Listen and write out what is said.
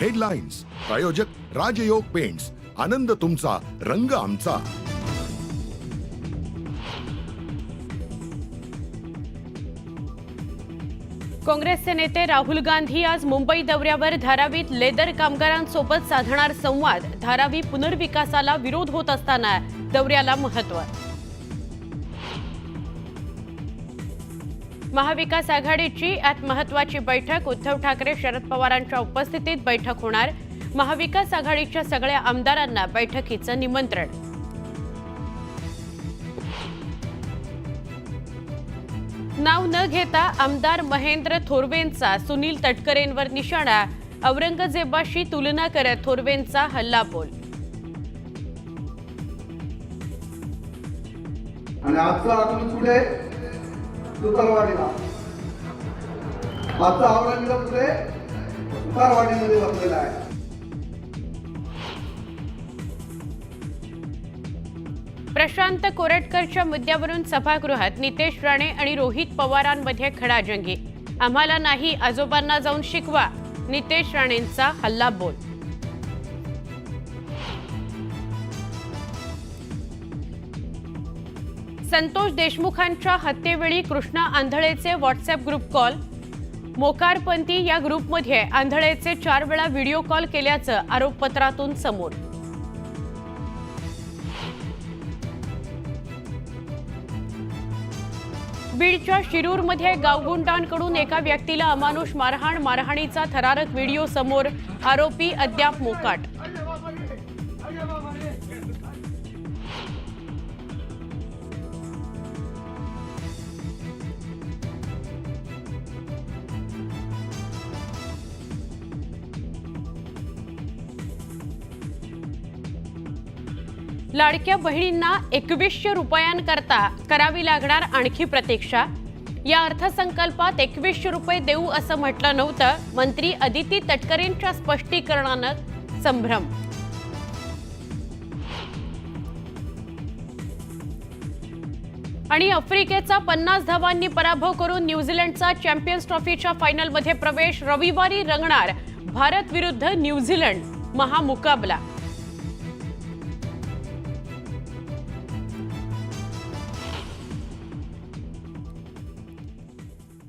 Headlines प्रायोजक राजयोग paints, आनंद तुमचा, रंग आमचा। काँग्रेसचे नेते राहुल गांधी आज मुंबई दौऱ्यावर धारावीत लेदर कामगारांसोबत साधणार संवाद। धारावी पुनर्विकासाला विरोध होत असताना दौऱ्याला महत्त्व। महाविकास आघाडीची आज महत्त्वाची बैठक। उद्धव ठाकरे शरद पवारांच्या उपस्थितीत बैठक होणार। महाविकास आघाडीच्या सगळ्या आमदारांना बैठकीचं निमंत्रण। नाव न घेता आमदार महेंद्र थोरवेंचा सुनील तटकरेंवर निशाणा। औरंगजेबाशी तुलना करत थोरवेंचा हल्लाबोल। आणि आजचा आपण पुढे तुकारवाडीला, आजचा औरंगजेब पुढे तुकारवाडीमध्ये बसलेला आहे। प्रशांत कोरटकरच्या मुद्द्यावरून सभागृहात नितेश राणे आणि रोहित पवारांमध्ये खडाजंगी। आम्हाला नाही, आजोबांना जाऊन शिकवा, नितेश राणेंचा हल्लाबोल। संतोष देशमुखांच्या हत्येवेळी कृष्णा आंधळेचे व्हॉट्सअप ग्रुप कॉल। मोकारपंथी या ग्रुपमध्ये आंधळेचे 4 वेळा व्हिडिओ कॉल केल्याचं आरोपपत्रातून समोर। बीडच्या शिरूरमध्ये गावगुंडांकडून एका व्यक्तीला अमानुष मारहाण। मारहाणीचा थरारक व्हिडिओ समोर। आरोपी अद्याप मोकाट। लाडक्या बहिणींना 2100 रुपयांकरता करावी लागणार आणखी प्रतीक्षा। या अर्थसंकल्पात 2100 रुपये देऊ असं म्हटलं नव्हतं। मंत्री अदिती तटकरेंच्या स्पष्टीकरणानं संभ्रम। आणि आफ्रिकेचा 50 धावांनी पराभव करून न्यूझीलंडचा चॅम्पियन्स ट्रॉफीच्या फायनलमध्ये प्रवेश। रविवारी रंगणार भारत विरुद्ध न्यूझीलंड महामुकाबला।